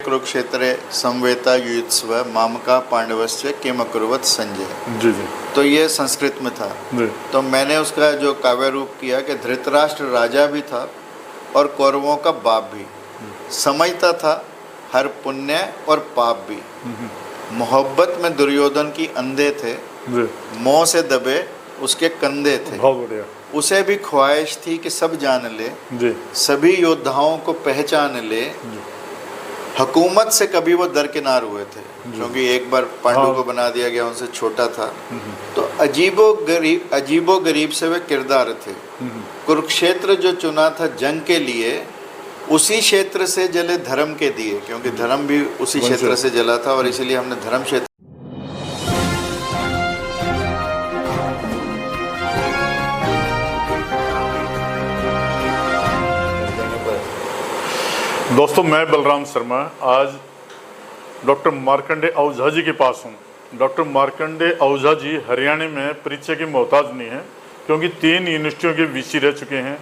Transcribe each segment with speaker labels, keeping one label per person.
Speaker 1: कुरुक्षेत्रे संवेता युयुत्सव मामका पांडवस्य किम अकुर्वत संजय।
Speaker 2: जी जी।
Speaker 1: तो ये संस्कृत में था
Speaker 2: जी।
Speaker 1: तो मैंने उसका जो काव्य रूप किया कि धृतराष्ट्र राजा भी था और कौरवों का बाप भी, समझता था हर पुण्य और पाप भी। मोहब्बत में दुर्योधन की अंधे थे, मोह से दबे उसके कंधे थे।
Speaker 2: बहुत बढ़िया।
Speaker 1: उसे भी ख्वाहिश थी कि सब जान ले,
Speaker 2: जी।
Speaker 1: सभी योद्धाओं को पहचान ले। हुकूमत से कभी वो दरकिनार हुए थे, क्योंकि एक बार पांडु को बना दिया गया, उनसे छोटा था। तो अजीबो गरीब से वे किरदार थे। कुरुक्षेत्र जो चुना था जंग के लिए, उसी क्षेत्र से जले धर्म के दिए, क्योंकि धर्म भी उसी क्षेत्र से जला था और इसीलिए हमने धर्म क्षेत्र।
Speaker 2: दोस्तों, मैं बलराम शर्मा आज डॉक्टर मार्कंडे आहूजा जी के पास हूँ। डॉक्टर मार्कंडे आहूजा जी हरियाणा में परिचय के मोहताज नहीं है, क्योंकि 3 यूनिवर्सिटियों के वीसी रह चुके हैं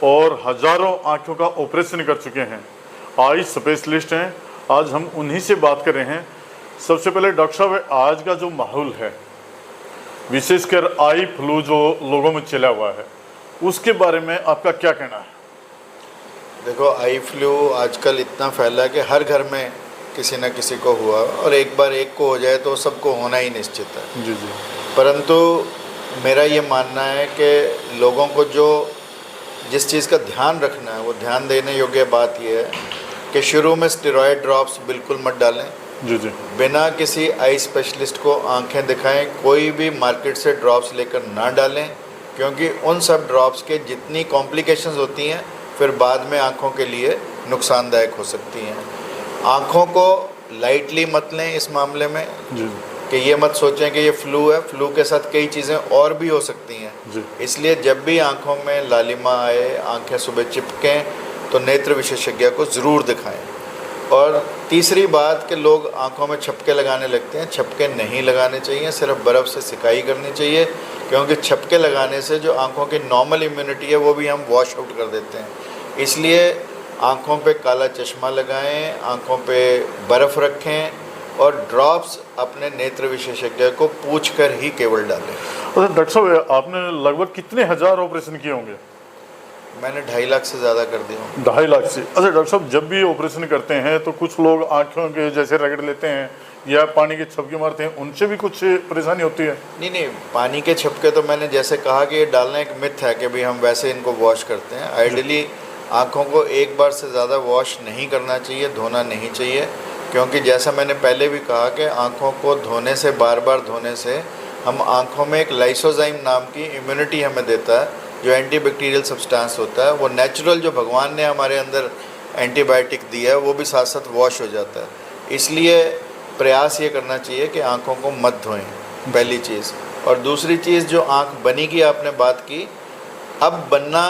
Speaker 2: और हजारों आंखों का ऑपरेशन कर चुके हैं। आई स्पेशलिस्ट हैं। आज हम उन्हीं से बात कर रहे हैं। सबसे पहले डॉक्टर साहब, आज का जो माहौल है, विशेषकर आई फ्लू जो लोगों में चला हुआ है, उसके बारे में आपका क्या कहना है?
Speaker 1: देखो, आई फ्लू आजकल इतना फैला कि हर घर में किसी न किसी को हुआ, और एक बार एक को हो जाए तो सबको होना ही निश्चित है।
Speaker 2: जी जी।
Speaker 1: परंतु मेरा ये मानना है कि लोगों को जो जिस चीज़ का ध्यान रखना है, वो ध्यान देने योग्य बात यह है कि शुरू में स्टेरॉयड ड्रॉप्स बिल्कुल मत डालें।
Speaker 2: जी जी।
Speaker 1: बिना किसी आई स्पेशलिस्ट को आंखें दिखाएं कोई भी मार्केट से ड्रॉप्स लेकर ना डालें, क्योंकि उन सब ड्रॉप्स के जितनी कॉम्प्लिकेशंस होती हैं फिर बाद में आँखों के लिए नुकसानदायक हो सकती हैं। आँखों को लाइटली मत लें इस मामले में
Speaker 2: जी।
Speaker 1: कि ये मत सोचें कि ये फ्लू है, फ्लू के साथ कई चीज़ें और भी हो सकती हैं
Speaker 2: जी।
Speaker 1: इसलिए जब भी आँखों में लालिमा आए, आँखें सुबह चिपकें, तो नेत्र विशेषज्ञ को ज़रूर दिखाएं। और तीसरी बात कि लोग आँखों में छपके लगाने लगते हैं, छपके नहीं लगाने चाहिए, सिर्फ बर्फ़ से सिकाई करनी चाहिए, क्योंकि छपके लगाने से जो आँखों की नॉर्मल इम्यूनिटी है वो भी हम वॉश आउट कर देते हैं। इसलिए आँखों पे काला चश्मा लगाएं, आँखों पे बर्फ़ रखें और ड्रॉप्स अपने नेत्र विशेषज्ञ को पूछकर ही केवल डालें।
Speaker 2: अच्छा डॉक्टर साहब, आपने लगभग कितने हज़ार ऑपरेशन किए होंगे?
Speaker 1: मैंने 2.5 लाख से ज़्यादा कर दिया हूँ।
Speaker 2: 2.5 लाख से? अच्छा डॉक्टर साहब, जब भी ऑपरेशन करते हैं तो कुछ लोग आँखों के जैसे रगड़ लेते हैं या पानी के छपके मारते हैं, उनसे भी कुछ परेशानी होती है?
Speaker 1: नहीं, पानी के छपके तो मैंने जैसे कहा कि ये डालना एक मिथ है कि भाई हम वैसे इनको वॉश करते हैं। आइडियली आँखों को एक बार से ज़्यादा वॉश नहीं करना चाहिए, धोना नहीं चाहिए, क्योंकि जैसा मैंने पहले भी कहा कि आँखों को धोने से, बार बार धोने से हम आँखों में एक लाइसोजाइम नाम की इम्यूनिटी हमें देता है, जो एंटीबैक्टीरियल सब्सटेंस होता है। वो नेचुरल जो भगवान ने हमारे अंदर एंटीबायोटिक दिया है वो भी साथ साथ वॉश हो जाता है। इसलिए प्रयास ये करना चाहिए कि आँखों को मत धोएं, पहली चीज़। और दूसरी चीज़, जो आँख बनी की आपने बात की, अब बनना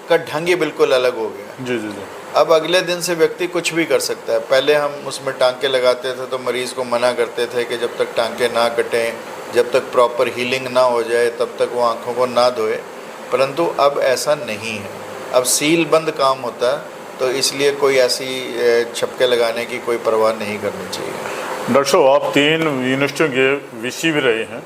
Speaker 1: का ढंग ही बिल्कुल अलग हो गया।
Speaker 2: जी जी जी।
Speaker 1: अब अगले दिन से व्यक्ति कुछ भी कर सकता है। पहले हम उसमें टांके लगाते थे तो मरीज़ को मना करते थे कि जब तक टांके ना कटें, जब तक प्रॉपर हीलिंग ना हो जाए, तब तक वो आँखों को ना धोए। परंतु अब ऐसा नहीं है, अब सील बंद काम होता है, तो इसलिए कोई ऐसी छपके लगाने की कोई परवाह नहीं करनी चाहिए।
Speaker 2: डॉक्टर साहब, आप 3 यूनिवर्सिटियों के वीसी भी रहे हैं।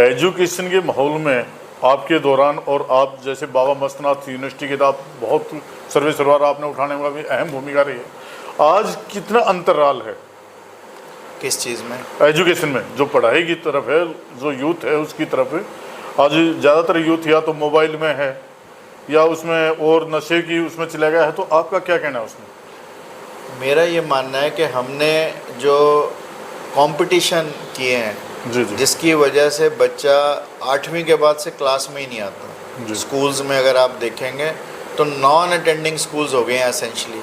Speaker 2: एजुकेशन के माहौल में आपके दौरान, और आप जैसे बाबा मस्तनाथ यूनिवर्सिटी के, तो आप बहुत सर्विस सरवार आपने उठाने में भी अहम भूमिका रही है। आज कितना अंतराल है
Speaker 1: किस चीज़ में?
Speaker 2: एजुकेशन में, जो पढ़ाई की तरफ है, जो यूथ है उसकी तरफ है। आज ज़्यादातर यूथ या तो मोबाइल में है या उसमें और नशे की उसमें चला गया है, तो आपका क्या कहना है उसमें?
Speaker 1: मेरा ये मानना है कि हमने जो कंपटीशन किए हैं,
Speaker 2: जी जी,
Speaker 1: जिसकी वजह से बच्चा 8वीं के बाद से क्लास में ही नहीं आता। स्कूल्स में अगर आप देखेंगे तो नॉन अटेंडिंग स्कूल्स हो गए हैं एसेंशली।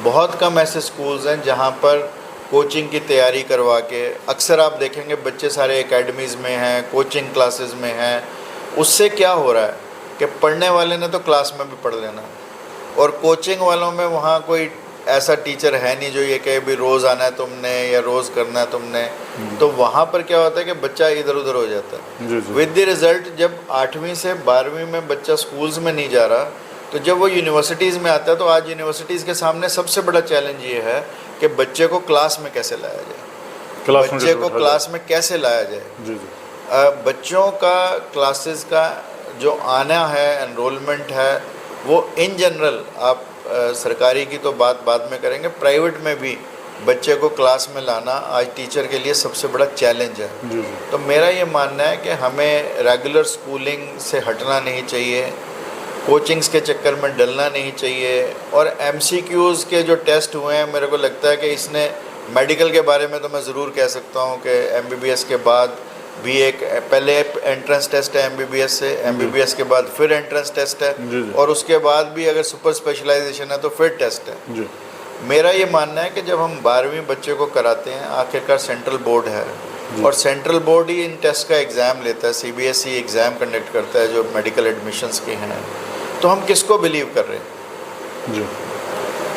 Speaker 1: बहुत कम ऐसे स्कूल्स हैं जहाँ पर कोचिंग की तैयारी करवा के, अक्सर आप देखेंगे बच्चे सारे एकेडमीज़ में हैं, कोचिंग क्लासेस में हैं। उससे क्या हो रहा है कि पढ़ने वाले ने तो क्लास में भी पढ़ लेना, और कोचिंग वालों में वहाँ कोई ऐसा टीचर है नहीं जो ये कहे भी रोज़ आना है तुमने या रोज़ करना है तुमने। तो वहाँ पर क्या होता है कि बच्चा इधर उधर हो जाता है। विद द रिज़ल्ट, जब 8वीं से 12वीं में बच्चा स्कूल्स में नहीं जा रहा, तो जब वो यूनिवर्सिटीज़ में आता है, तो आज यूनिवर्सिटीज़ के सामने सबसे बड़ा चैलेंज ये है कि बच्चे को क्लास में कैसे लाया जाए,
Speaker 2: क्लास में
Speaker 1: बच्चे
Speaker 2: कैसे
Speaker 1: को
Speaker 2: बैठाया
Speaker 1: क्लास में कैसे लाया जाए।
Speaker 2: जी जी
Speaker 1: बच्चों का क्लासेस का जो आना है, एनरोलमेंट है, वो इन जनरल आप सरकारी की तो बात बाद में करेंगे, प्राइवेट में भी बच्चे को क्लास में लाना आज टीचर के लिए सबसे बड़ा चैलेंज है।
Speaker 2: जी जी
Speaker 1: तो मेरा ये मानना है कि हमें रेगुलर स्कूलिंग से हटना नहीं चाहिए, कोचिंग्स के चक्कर में डलना नहीं चाहिए। और एमसीक्यूज़ के जो टेस्ट हुए हैं, मेरे को लगता है कि इसने मेडिकल के बारे में तो मैं ज़रूर कह सकता हूँ कि एमबीबीएस के बाद भी एक पहले एंट्रेंस टेस्ट है एमबीबीएस से, एमबीबीएस के बाद फिर एंट्रेंस टेस्ट है,
Speaker 2: जी, जी।
Speaker 1: और उसके बाद भी अगर सुपर स्पेशलाइजेशन है तो फिर टेस्ट है।
Speaker 2: जी
Speaker 1: मेरा ये मानना है कि जब हम 12वीं बच्चे को कराते हैं, आखिरकार सेंट्रल बोर्ड है और सेंट्रल बोर्ड ही इन टेस्ट का एग्ज़ाम लेता है, सीबीएसई एग्ज़ाम कंडक्ट करता है जो मेडिकल एडमिशन्स के हैं, तो हम किसको बिलीव कर रहे हैं?
Speaker 2: जी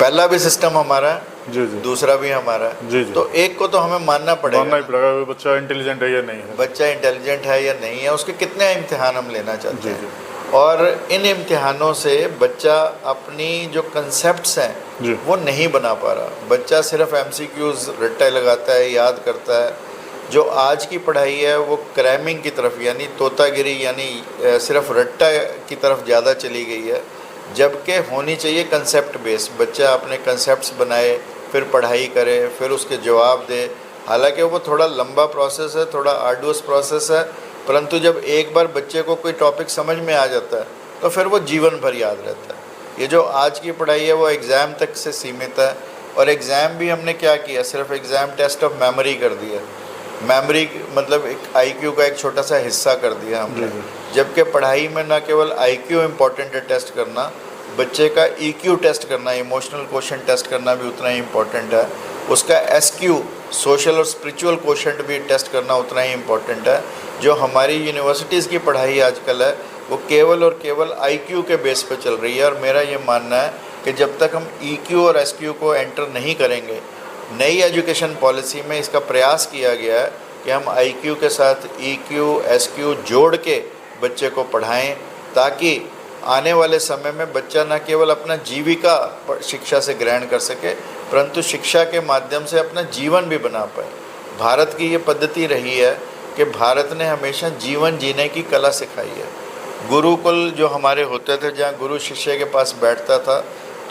Speaker 1: पहला भी सिस्टम हमारा है,
Speaker 2: जी जी
Speaker 1: दूसरा भी हमारा है,
Speaker 2: जी जी
Speaker 1: तो एक को तो हमें मानना
Speaker 2: मानना
Speaker 1: पड़ेगा।
Speaker 2: ही पड़ेगा वो बच्चा इंटेलिजेंट है या नहीं है।
Speaker 1: बच्चा इंटेलिजेंट है या नहीं है, उसके कितने इम्तिहान हम लेना चाहते
Speaker 2: जी,
Speaker 1: हैं, और इन इम्तिहानों से बच्चा अपनी जो कंसेप्ट्स
Speaker 2: जी।
Speaker 1: हैं वो नहीं बना पा रहा। बच्चा सिर्फ एमसीक्यूज़ रट्टा लगाता है, याद करता है। जो आज की पढ़ाई है वो क्रैमिंग की तरफ, यानी तोतागिरी, यानी सिर्फ रट्टा की तरफ ज़्यादा चली गई है, जबकि होनी चाहिए कंसेप्ट बेस। बच्चा अपने कंसेप्ट्स बनाए, फिर पढ़ाई करे, फिर उसके जवाब दे। हालांकि वो थोड़ा लंबा प्रोसेस है, थोड़ा आर्डुअस प्रोसेस है, परंतु जब एक बार बच्चे को कोई टॉपिक समझ में आ जाता है तो फिर वो जीवन भर याद रहता है। ये जो आज की पढ़ाई है वो एग्ज़ाम तक से सीमित है, और एग्ज़ाम भी हमने क्या किया, सिर्फ एग्ज़ाम टेस्ट ऑफ मेमोरी कर दिया। मेमोरी मतलब एक आईक्यू का एक छोटा सा हिस्सा कर दिया हमने, जबकि पढ़ाई में ना केवल आईक्यू इम्पॉर्टेंट है टेस्ट करना, बच्चे का ईक्यू टेस्ट करना, इमोशनल क्वोशंट टेस्ट करना भी उतना ही इम्पॉर्टेंट है। उसका एसक्यू, सोशल और स्पिरिचुअल क्वोशंट भी टेस्ट करना उतना ही इम्पॉर्टेंट है। जो हमारी यूनिवर्सिटीज़ की पढ़ाई आजकल है वो केवल और केवल आईक्यू के बेस पे चल रही है, और मेरा ये मानना है कि जब तक हम ईक्यू और एसक्यू को एंटर नहीं करेंगे, नई एजुकेशन पॉलिसी में इसका प्रयास किया गया है कि हम आईक्यू के साथ ईक्यू एसक्यू जोड़ के बच्चे को पढ़ाएं, ताकि आने वाले समय में बच्चा न केवल अपना जीविका शिक्षा से ग्रहण कर सके, परंतु शिक्षा के माध्यम से अपना जीवन भी बना पाए। भारत की ये पद्धति रही है कि भारत ने हमेशा जीवन जीने की कला सिखाई है। गुरुकुल जो हमारे होते थे, जहाँ गुरु शिष्य के पास बैठता था,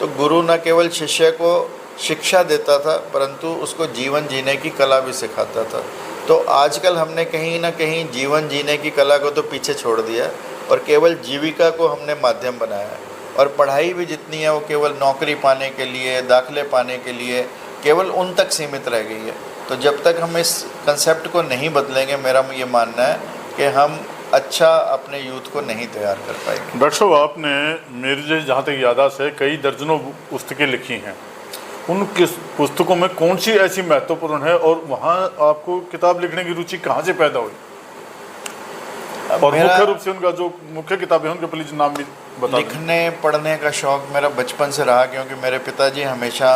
Speaker 1: तो गुरु न केवल शिष्य को शिक्षा देता था, परंतु उसको जीवन जीने की कला भी सिखाता था। तो आजकल हमने कहीं ना कहीं जीवन जीने की कला को तो पीछे छोड़ दिया और केवल जीविका को हमने माध्यम बनाया है। और पढ़ाई भी जितनी है वो केवल नौकरी पाने के लिए, दाखिले पाने के लिए, केवल उन तक सीमित रह गई है। तो जब तक हम इस कंसेप्ट को नहीं बदलेंगे, मेरा ये मानना है कि हम अच्छा अपने यूथ को नहीं तैयार कर पाएंगे।
Speaker 2: डॉक्टर साहब, आपने मेरी जहाँ तक याददाश्त है कई दर्जनों पुस्तकें लिखी हैं, उन किस पुस्तकों में कौन सी ऐसी महत्वपूर्ण है, और वहाँ आपको किताब लिखने की रुचि कहाँ से पैदा हुई? और मुख्य रूप से उनका जो मुख्य किताबें हैं उनके प्लीज नाम भी बता।
Speaker 1: लिखने पढ़ने का शौक़ मेरा बचपन से रहा, क्योंकि मेरे पिताजी हमेशा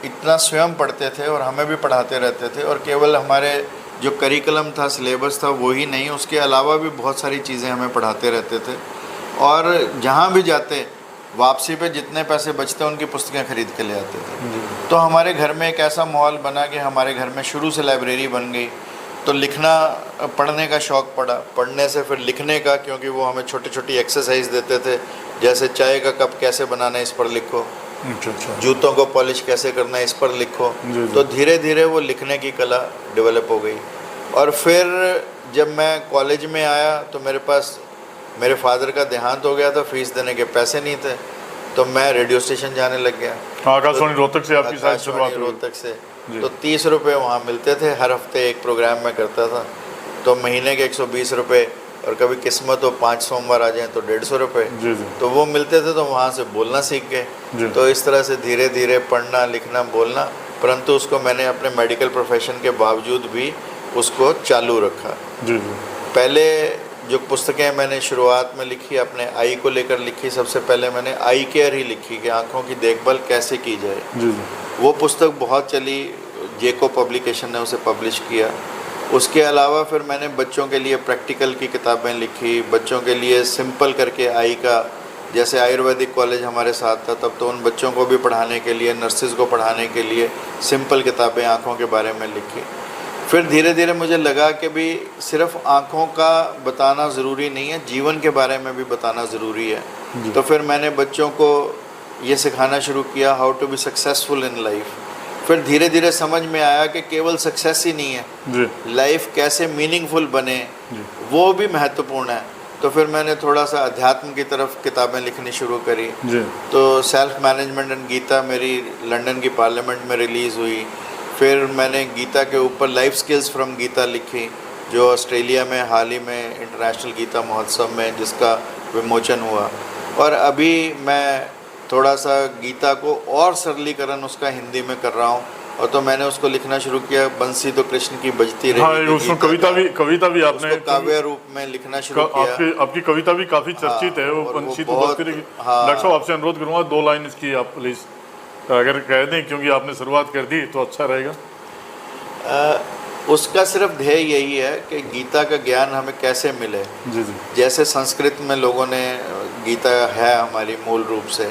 Speaker 1: इतना स्वयं पढ़ते थे और हमें भी पढ़ाते रहते थे, और केवल हमारे जो करिकुलम था, सिलेबस था, वही नहीं, उसके अलावा भी बहुत सारी चीज़ें हमें पढ़ाते रहते थे। और जहाँ भी जाते, वापसी पे जितने पैसे बचते उनकी पुस्तकें खरीद के ले आते थे। तो हमारे घर में एक ऐसा माहौल बना कि हमारे घर में शुरू से लाइब्रेरी बन गई। तो लिखना पढ़ने का शौक़ पड़ा, पढ़ने से फिर लिखने का, क्योंकि वो हमें छोटी छोटी एक्सरसाइज देते थे, जैसे चाय का कप कैसे बनाना है इस पर लिखो, जूतों को पॉलिश कैसे करना है इस पर लिखो। तो धीरे धीरे वो लिखने की कला डेवलप हो गई। और फिर जब मैं कॉलेज में आया तो मेरे पास मेरे फादर का देहांत हो गया था, फीस देने के पैसे नहीं थे, तो मैं रेडियो स्टेशन जाने लग गया।
Speaker 2: आकाशवाणी रोहतक से आपकी शायद शुरुआत हुई।
Speaker 1: रोहतक से तो 30 रुपये वहाँ मिलते थे, हर हफ्ते एक प्रोग्राम में करता था, तो महीने के 120 रुपये, और कभी किस्मत हो 5 सोमवार आ जाएँ तो 150 रुपये, तो वो मिलते थे। तो वहाँ से बोलना सीख गए। तो इस तरह से धीरे धीरे पढ़ना, लिखना, बोलना, परंतु उसको मैंने अपने मेडिकल प्रोफेशन के बावजूद भी उसको चालू रखा। पहले जो पुस्तकें मैंने शुरुआत में लिखी, अपने आई को लेकर लिखी। सबसे पहले मैंने आई केयर ही लिखी कि आँखों की देखभाल कैसे की जाए। वो पुस्तक बहुत चली, जेको पब्लिकेशन ने उसे पब्लिश किया। उसके अलावा फिर मैंने बच्चों के लिए प्रैक्टिकल की किताबें लिखी, बच्चों के लिए सिंपल करके आई का जैसे आयुर्वेदिक कॉलेज हमारे साथ था, तब तो उन बच्चों को भी पढ़ाने के लिए, नर्सिस को पढ़ाने के लिए सिंपल किताबें आँखों के बारे में लिखी। फिर धीरे धीरे मुझे लगा कि भी सिर्फ आँखों का बताना ज़रूरी नहीं है, जीवन के बारे में भी बताना ज़रूरी है। तो फिर मैंने बच्चों को ये सिखाना शुरू किया, how to be successful in life. फिर धीरे धीरे समझ में आया कि केवल सक्सेस ही नहीं है, लाइफ कैसे मीनिंगफुल बने वो भी महत्वपूर्ण है। तो फिर मैंने थोड़ा सा अध्यात्म की तरफ किताबें लिखनी शुरू करी। तो सेल्फ मैनेजमेंट एंड गीता मेरी लंदन की पार्लियामेंट में रिलीज़ हुई। फिर मैंने गीता के ऊपर लाइफ स्किल्स फ्रॉम गीता लिखी, जो ऑस्ट्रेलिया में हाल ही में इंटरनेशनल गीता महोत्सव में जिसका विमोचन हुआ। और अभी मैं थोड़ा सा गीता को और सरलीकरण उसका हिंदी में कर रहा हूँ, और तो मैंने उसको लिखना शुरू किया, बंसी तो कृष्ण की बजती रही।
Speaker 2: हाँ, उसमें कविता भी आपने
Speaker 1: काव्य रूप में लिखना शुरू किया।
Speaker 2: आपकी कविता भी काफी चर्चित है, वो बंसी तो बजती रही। डॉक्टर साहब आपसे अनुरोध करूंगा 2 लाइन इसकी आप प्लीज अगर कह दें, क्योंकि आपने शुरुआत कर दी तो अच्छा रहेगा।
Speaker 1: उसका सिर्फ ध्येय यही है कि गीता का ज्ञान हमें कैसे मिले।
Speaker 2: जी।
Speaker 1: जैसे संस्कृत में लोगों ने, गीता है हमारी मूल रूप से,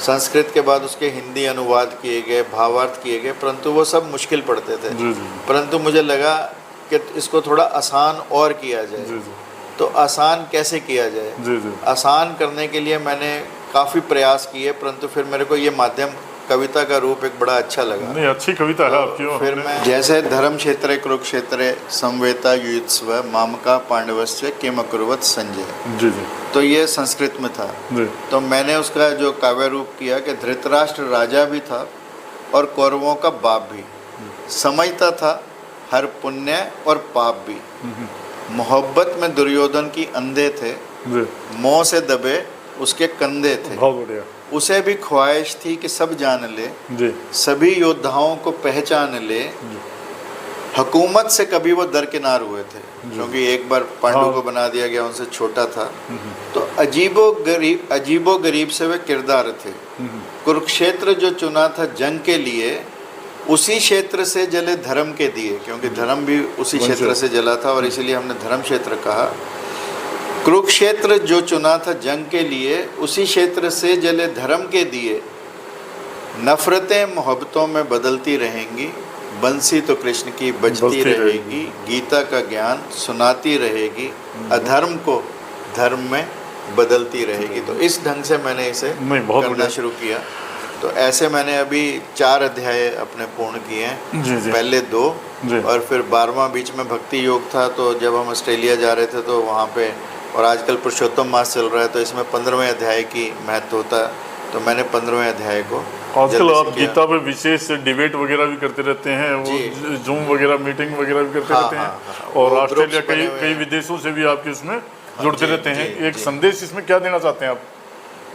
Speaker 1: संस्कृत के बाद उसके हिंदी अनुवाद किए गए, भावार्थ किए गए, परंतु वो सब मुश्किल पड़ते थे। परंतु मुझे लगा कि इसको थोड़ा आसान और किया जाए। तो आसान कैसे किया जाए, आसान करने के लिए मैंने काफ़ी प्रयास किए, परंतु फिर मेरे को ये माध्यम कविता का रूप एक बड़ा अच्छा लगा।
Speaker 2: नहीं, अच्छी कविता है आपकी।
Speaker 1: फिर मैं जैसे धर्म क्षेत्रे कुरुक्षेत्रे संवेता युयुत्स्व मामका पांडवस्य किम अकुर्वत संजय।
Speaker 2: जी।
Speaker 1: तो ये संस्कृत में था। तो मैंने उसका जो काव्य रूप किया कि धृतराष्ट्र राजा भी था और कौरवों का बाप भी, समझता था हर पुण्य और पाप भी। मोहब्बत में दुर्योधन की अंधे थे, मोह से दबे उसके कंधे थे।
Speaker 2: बहुत बढ़िया।
Speaker 1: उसे भी ख्वाहिश थी कि सब जान ले, सभी योद्धाओं को पहचान ले। हुकूमत से कभी वो दरकिनार हुए थे, क्योंकि एक बार पांडु को बना दिया गया, उनसे छोटा था। तो अजीबो गरीब से वे किरदार थे। कुरुक्षेत्र जो चुना था जंग के लिए, उसी क्षेत्र से जले धर्म के दिए, क्योंकि धर्म भी उसी क्षेत्र से जला था और इसीलिए हमने धर्म क्षेत्र कहा। कुरुक्षेत्र जो चुना था जंग के लिए, उसी क्षेत्र से जले धर्म के दिए। नफरतें मोहब्बतों में बदलती रहेंगी, बंसी तो कृष्ण की बजती रहेगी। गीता का ज्ञान सुनाती रहेगी, अधर्म को धर्म में बदलती रहेगी। तो इस ढंग से मैंने इसे करना शुरू किया। तो ऐसे मैंने अभी 4 अध्याय अपने पूर्ण किए हैं। पहले 2 और फिर 12वां बीच में भक्ति योग था। तो जब हम ऑस्ट्रेलिया जा रहे थे तो वहाँ पे, और आजकल पुरुषोत्तम मास चल रहा है, तो इसमें 15वें अध्याय की महत्व होता है। तो मैंने 15वें अध्याय को,
Speaker 2: आजकल आप गीता पे विशेष डिबेट वगैरह भी करते रहते हैं, वो जूम वगैरह मीटिंग वगैरह भी करते रहते हैं। और ऑस्ट्रेलिया कई विदेशों से भी आपके उसमें जुड़ते रहते हैं। एक संदेश इसमें क्या देना चाहते हैं आप?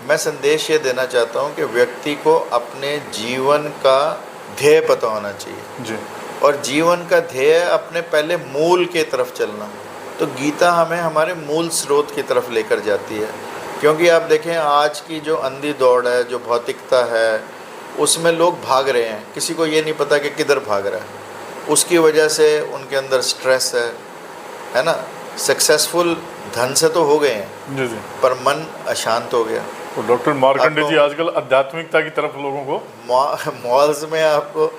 Speaker 1: मैं संदेश ये देना चाहता हूँ कि व्यक्ति को अपने जीवन का ध्येय पता होना चाहिए। और जीवन का ध्येय अपने पहले मूल के तरफ चलना। तो गीता हमें हमारे मूल स्रोत की तरफ लेकर जाती है। क्योंकि आप देखें, आज की जो अंधी दौड़ है, जो भौतिकता है, उसमें लोग भाग रहे हैं, किसी को ये नहीं पता कि किधर भाग रहा है। उसकी वजह से उनके अंदर स्ट्रेस है ना। सक्सेसफुल धन से तो हो गए हैं, पर मन अशांत हो गया।
Speaker 2: तो डॉक्टर मार्कंडे जी आजकल आध्यात्मिकता की तरफ लोगों को,
Speaker 1: मॉल्स में आपको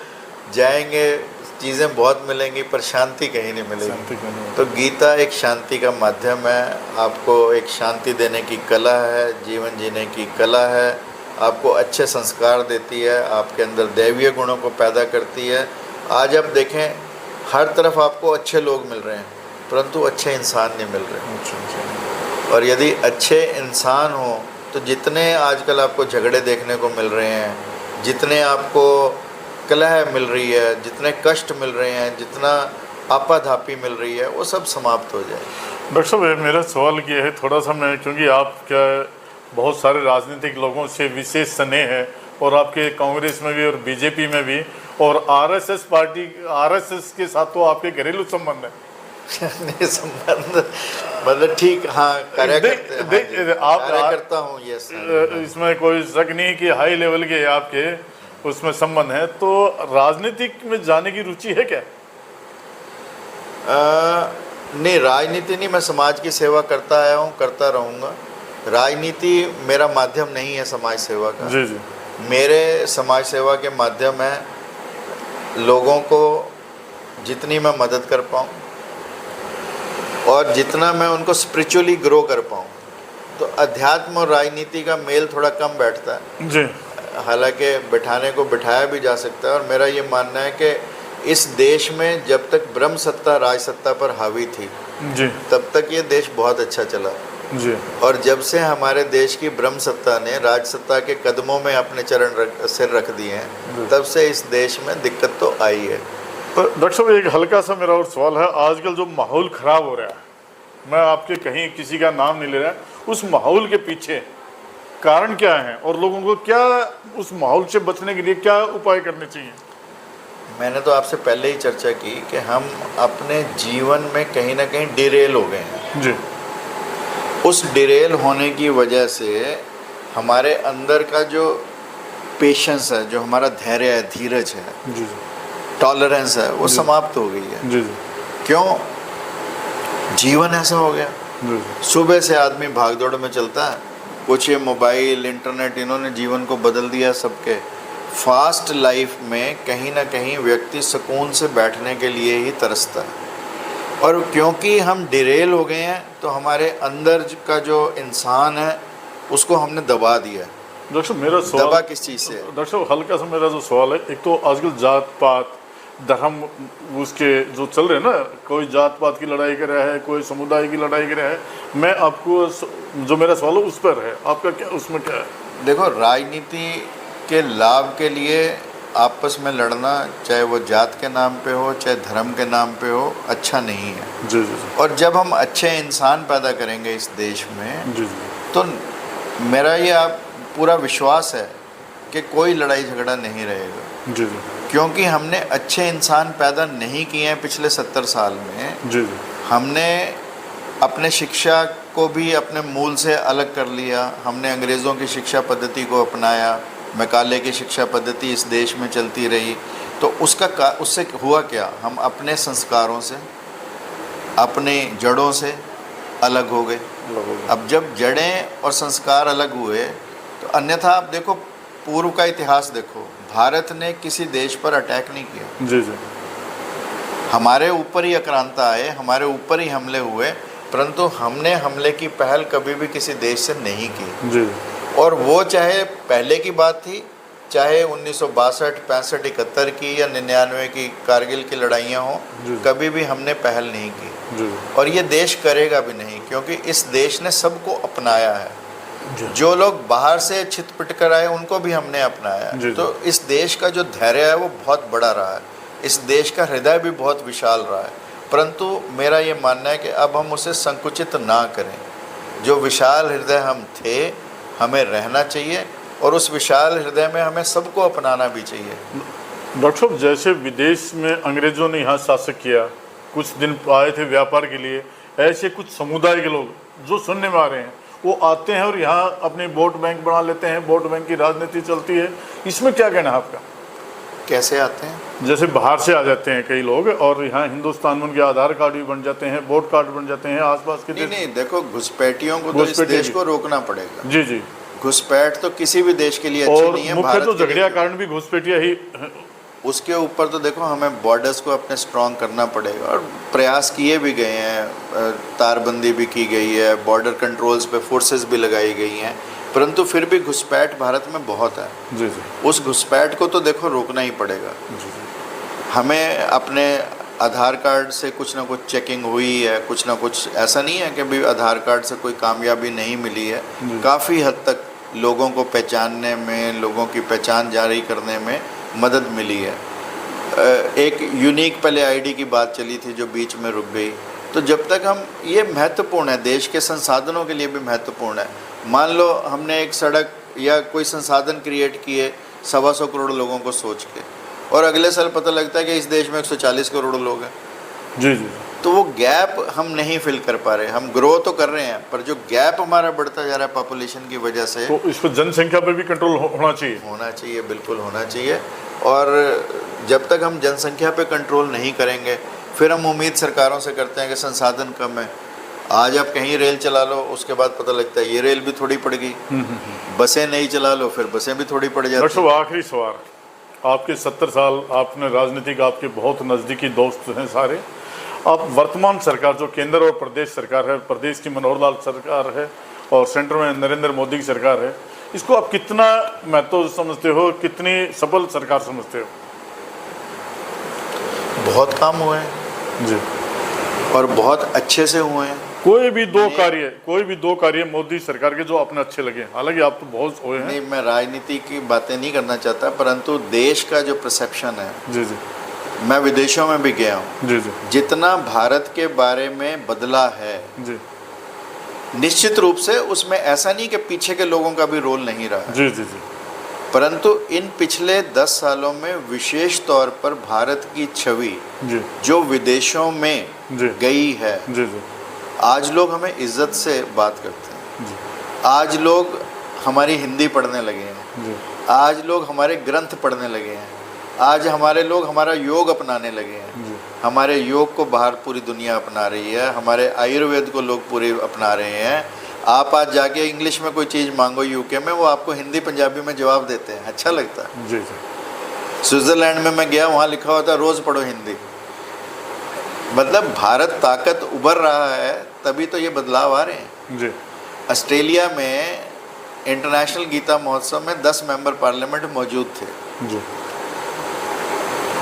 Speaker 1: जाएंगे, चीज़ें बहुत मिलेंगी, पर शांति कहीं नहीं मिलेगी। तो गीता एक शांति का माध्यम है। आपको एक शांति देने की कला है, जीवन जीने की कला है। आपको अच्छे संस्कार देती है, आपके अंदर दैवीय गुणों को पैदा करती है। आज आप देखें, हर तरफ आपको अच्छे लोग मिल रहे हैं, परंतु अच्छे इंसान नहीं मिल रहे। और यदि अच्छे इंसान हो तो जितने आजकल आपको झगड़े देखने को मिल रहे हैं, जितने आपको कलह मिल रही है, जितने कष्ट मिल रहे हैं, जितना आपाधापी मिल रही है, वो सब समाप्त हो जाए।
Speaker 2: डॉक्टर साहब, मेरा सवाल ये है थोड़ा सा, मैं क्योंकि आपका बहुत सारे राजनीतिक लोगों से विशेष स्नेह है, और आपके कांग्रेस में भी और बीजेपी में भी, और आरएसएस पार्टी, आरएसएस के साथ तो आपके घरेलू संबंध है।
Speaker 1: नहीं, संबंध मतलब ठीक, हाँ, कार्यकर्ता हूँ, यस।
Speaker 2: इसमें कोई शक नहीं कि हाई लेवल के आपके उसमें संबंध है। तो राजनीतिक में जाने की रुचि है क्या?
Speaker 1: नहीं, राजनीति नहीं, मैं समाज की सेवा करता आया हूँ, करता रहूँगा। राजनीति मेरा माध्यम नहीं है समाज सेवा का।
Speaker 2: जी जी
Speaker 1: मेरे समाज सेवा के माध्यम है लोगों को जितनी मैं मदद कर पाऊँ और जितना मैं उनको स्पिरिचुअली ग्रो कर पाऊँ। तो अध्यात्म और राजनीति का मेल थोड़ा कम बैठता है।
Speaker 2: जी
Speaker 1: हालांकि बिठाने को बिठाया भी जा सकता है, और मेरा ये मानना है कि इस देश में जब तक ब्रह्म सत्ता राज सत्ता पर हावी थी
Speaker 2: जी
Speaker 1: तब तक ये देश बहुत अच्छा चला।
Speaker 2: जी
Speaker 1: और जब से हमारे देश की ब्रह्म सत्ता ने राज सत्ता के कदमों में अपने सिर रख दिए हैं, तब से इस देश में दिक्कत तो आई है।
Speaker 2: तो डॉक्टर साहब एक हल्का सा मेरा और सवाल है, आजकल जो माहौल ख़राब हो रहा है, मैं आपके कहीं किसी का नाम नहीं ले रहा, उस माहौल के पीछे कारण क्या है और लोगों को क्या उस माहौल से बचने के लिए क्या उपाय करने चाहिए?
Speaker 1: मैंने तो आपसे पहले ही चर्चा की कि हम अपने जीवन में कहीं ना कहीं डिरेल हो गए हैं।
Speaker 2: जी
Speaker 1: उस डिरेल होने की वजह से हमारे अंदर का जो पेशेंस है, जो हमारा धैर्य है, धीरज है,
Speaker 2: जी
Speaker 1: टॉलरेंस है, वो समाप्त हो गई है।
Speaker 2: जी जी
Speaker 1: क्यों? जीवन ऐसा हो गया।
Speaker 2: जी
Speaker 1: सुबह से आदमी भागदौड़ में चलता है, कुछ ये मोबाइल इंटरनेट इन्होंने जीवन को बदल दिया सबके। फास्ट लाइफ में कहीं ना कहीं व्यक्ति सुकून से बैठने के लिए ही तरसता है, और क्योंकि हम डिरेल हो गए हैं तो हमारे अंदर का जो इंसान है उसको हमने दबा दिया है।
Speaker 2: डॉक्टर साहब मेरा सवाल
Speaker 1: दबा किस चीज़ से है?
Speaker 2: डॉक्टर साहब हल्का सा मेरा जो सवाल है, एक तो आजकल जात पात धर्म उसके जो चल रहे हैं ना, कोई जात पात की लड़ाई कर रहा है, कोई समुदाय की लड़ाई कर रहा है। मैं आपको जो मेरा सवाल है उस पर है, आपका क्या उसमें क्या है?
Speaker 1: देखो, राजनीति के लाभ के लिए आपस में लड़ना, चाहे वो जात के नाम पे हो चाहे धर्म के नाम पे हो, अच्छा नहीं है।
Speaker 2: जी जी जी
Speaker 1: और जब हम अच्छे इंसान पैदा करेंगे इस देश में,
Speaker 2: जी जी
Speaker 1: तो मेरा ये आप पूरा विश्वास है कि कोई लड़ाई झगड़ा नहीं रहेगा।
Speaker 2: जी जी
Speaker 1: क्योंकि हमने अच्छे इंसान पैदा नहीं किए हैं पिछले 70 साल में।
Speaker 2: जी जी
Speaker 1: हमने अपने शिक्षा को भी अपने मूल से अलग कर लिया। हमने अंग्रेज़ों की शिक्षा पद्धति को अपनाया, मैकाले की शिक्षा पद्धति इस देश में चलती रही। तो उससे हुआ क्या? हम अपने संस्कारों से, अपने जड़ों से अलग हो गए। अब जब जड़ें और संस्कार अलग हुए तो अन्यथा आप देखो, पूर्व का इतिहास देखो, भारत ने किसी देश पर अटैक नहीं किया।
Speaker 2: जी जी
Speaker 1: हमारे ऊपर ही आक्रांता आए, हमारे ऊपर ही हमले हुए, परंतु हमने हमले की पहल कभी भी किसी देश से नहीं की।
Speaker 2: जी
Speaker 1: और वो चाहे पहले की बात थी, चाहे 1962, 65, 71 की या 99 की कारगिल की लड़ाइयाँ हों,
Speaker 2: जी।
Speaker 1: कभी भी हमने पहल नहीं की।
Speaker 2: जी
Speaker 1: और ये देश करेगा भी नहीं, क्योंकि इस देश ने सबको अपनाया है।
Speaker 2: जी
Speaker 1: जो लोग बाहर से छिटपिट कर आए उनको भी हमने अपनाया
Speaker 2: जी,
Speaker 1: है।
Speaker 2: जी।
Speaker 1: तो इस देश का जो धैर्य है वो बहुत बड़ा रहा है, इस देश का हृदय भी बहुत विशाल रहा है। परंतु मेरा ये मानना है कि अब हम उसे संकुचित ना करें। जो विशाल हृदय हम थे, हमें रहना चाहिए, और उस विशाल हृदय में हमें सबको अपनाना भी चाहिए।
Speaker 2: डॉक्टर साहब जैसे विदेश में अंग्रेज़ों ने यहाँ शासक किया, कुछ दिन आए थे व्यापार के लिए, ऐसे कुछ समुदाय के लोग जो सुनने में आ रहे हैं वो आते हैं और यहाँ अपने वोट बैंक बना लेते हैं, वोट बैंक की राजनीति चलती है। इसमें क्या कहना है आपका?
Speaker 1: कैसे आते हैं?
Speaker 2: जैसे बाहर से आ जाते हैं कई लोग और यहाँ हिंदुस्तान में उनके आधार कार्ड भी बन जाते हैं, वोट कार्ड बन जाते हैं आसपास के।
Speaker 1: नहीं, देखो, घुसपैठियों को तो इस देश को रोकना पड़ेगा।
Speaker 2: जी जी।
Speaker 1: घुसपैठ तो किसी भी देश के लिए अच्छी
Speaker 2: और
Speaker 1: नहीं है।
Speaker 2: मुख्य तो झगड़िया कारण भी घुसपैठिया ही।
Speaker 1: उसके ऊपर तो देखो, हमें बॉर्डर्स को अपने स्ट्रॉन्ग करना पड़ेगा, और प्रयास किए भी गए हैं, तारबंदी भी की गई है, बॉर्डर कंट्रोल्स पे फोर्सेस भी लगाई गई हैं, परंतु फिर भी घुसपैठ भारत में बहुत है।
Speaker 2: जी जी।
Speaker 1: उस घुसपैठ को तो देखो रोकना ही पड़ेगा।
Speaker 2: जी जी।
Speaker 1: हमें अपने आधार कार्ड से कुछ ना कुछ चेकिंग हुई है, कुछ ना कुछ, ऐसा नहीं है कि भी आधार कार्ड से कोई कामयाबी नहीं मिली है। काफ़ी हद तक लोगों को पहचानने में, लोगों की पहचान जारी करने में मदद मिली है। एक यूनिक पहले आईडी की बात चली थी जो बीच में रुक गई। तो जब तक हम, ये महत्वपूर्ण है, देश के संसाधनों के लिए भी महत्वपूर्ण है। मान लो हमने एक सड़क या कोई संसाधन क्रिएट किए 125 करोड़ लोगों को सोच के, और अगले साल पता लगता है कि इस देश में 140 करोड़ लोग हैं।
Speaker 2: जी जी।
Speaker 1: तो वो गैप हम नहीं फिल कर पा रहे। हम ग्रो तो कर रहे हैं, पर जो गैप हमारा बढ़ता जा रहा है पॉपुलेशन की वजह से,
Speaker 2: तो इस पर जनसंख्या पे भी कंट्रोल होना चाहिए।
Speaker 1: होना चाहिए, बिल्कुल होना चाहिए। और जब तक हम जनसंख्या पे कंट्रोल नहीं करेंगे, फिर हम उम्मीद सरकारों से करते हैं कि संसाधन कम है। आज आप कहीं रेल चला लो, उसके बाद पता लगता है ये रेल भी थोड़ी पड़ गई। बसें नहीं चला लो, फिर बसें भी थोड़ी पड़ जाती।
Speaker 2: डॉक्टर साहब, आखिरी सवाल, आपके 70 साल आपने राजनीति का, आपके बहुत नज़दीकी दोस्त हैं सारे, आप वर्तमान सरकार जो केंद्र और प्रदेश सरकार है, प्रदेश की मनोहर लाल सरकार है और सेंटर में नरेंद्र मोदी की सरकार है, इसको आप कितना महत्व समझते हो, कितनी सफल सरकार समझते हो?
Speaker 1: बहुत काम हुए हैं
Speaker 2: जी,
Speaker 1: और बहुत अच्छे से हुए हैं।
Speaker 2: कोई भी दो कार्य मोदी सरकार के जो आपने अच्छे लगे, हालांकि आप तो बहुत हुए हैं।
Speaker 1: नहीं, मैं राजनीति की बातें नहीं करना चाहता, परंतु देश का जो परसेप्शन है,
Speaker 2: जी जी
Speaker 1: मैं विदेशों में भी गया हूँ,
Speaker 2: जी जी
Speaker 1: जितना भारत के बारे में बदला है,
Speaker 2: जी
Speaker 1: निश्चित रूप से उसमें ऐसा नहीं कि पीछे के लोगों का भी रोल नहीं रहा है,
Speaker 2: जी जी जी
Speaker 1: परंतु इन पिछले 10 सालों में विशेष तौर पर भारत की छवि
Speaker 2: जी
Speaker 1: जो विदेशों में
Speaker 2: जी
Speaker 1: गई है,
Speaker 2: जी जी
Speaker 1: आज लोग हमें इज्जत से बात करते हैं,
Speaker 2: जी
Speaker 1: आज लोग हमारी हिंदी पढ़ने लगे हैं,
Speaker 2: जी
Speaker 1: आज लोग हमारे ग्रंथ पढ़ने लगे हैं, आज हमारे लोग हमारा योग अपनाने लगे हैं,
Speaker 2: जी
Speaker 1: हमारे योग को बाहर पूरी दुनिया अपना रही है, हमारे आयुर्वेद को लोग पूरे अपना रहे हैं। आप आज जाके इंग्लिश में कोई चीज़ मांगो यूके में, वो आपको हिंदी पंजाबी में जवाब देते हैं, अच्छा लगता है।
Speaker 2: जी जी
Speaker 1: स्विट्ज़रलैंड में मैं गया, वहाँ लिखा होता है रोज़ पढ़ो हिंदी। मतलब भारत ताकत उभर रहा है, तभी तो ये बदलाव आ रहे हैं।
Speaker 2: जी
Speaker 1: ऑस्ट्रेलिया में इंटरनेशनल गीता महोत्सव में 10 मेंबर पार्लियामेंट मौजूद थे।
Speaker 2: जी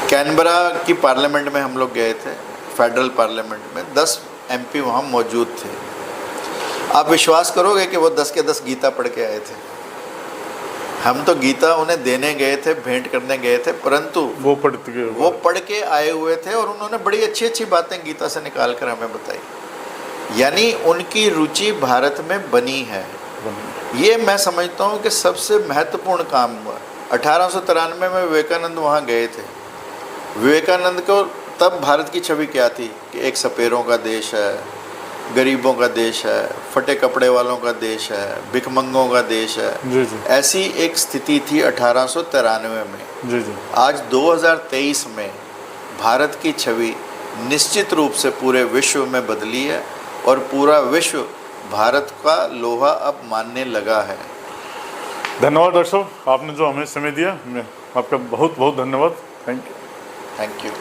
Speaker 1: कैनबरा की पार्लियामेंट में हम लोग गए थे, फेडरल पार्लियामेंट में 10 एमपी वहाँ मौजूद थे। आप विश्वास करोगे कि वो 10 के 10 गीता पढ़ के आए थे। हम तो गीता उन्हें देने गए थे, भेंट करने गए थे, परंतु
Speaker 2: वो
Speaker 1: पढ़ के आए हुए थे और उन्होंने बड़ी अच्छी अच्छी बातें गीता से निकाल कर हमें बताई। यानी उनकी रुचि भारत में बनी है। ये मैं समझता हूँ कि सबसे महत्वपूर्ण काम हुआ। 1893 में विवेकानंद वहाँ गए थे। विवेकानंद को तब भारत की छवि क्या थी कि एक सपेरों का देश है, गरीबों का देश है, फटे कपड़े वालों का देश है, भिखमंगों का देश है।
Speaker 2: जी जी
Speaker 1: ऐसी एक स्थिति थी 1893 में।
Speaker 2: जी जी
Speaker 1: आज 2023 में भारत की छवि निश्चित रूप से पूरे विश्व में बदली है और पूरा विश्व भारत का लोहा अब मानने लगा है।
Speaker 2: धन्यवाद डॉक्टर साहब, आपने जो हमें समय दिया, मैं आपका बहुत बहुत धन्यवाद। Thank you.
Speaker 1: Thank you.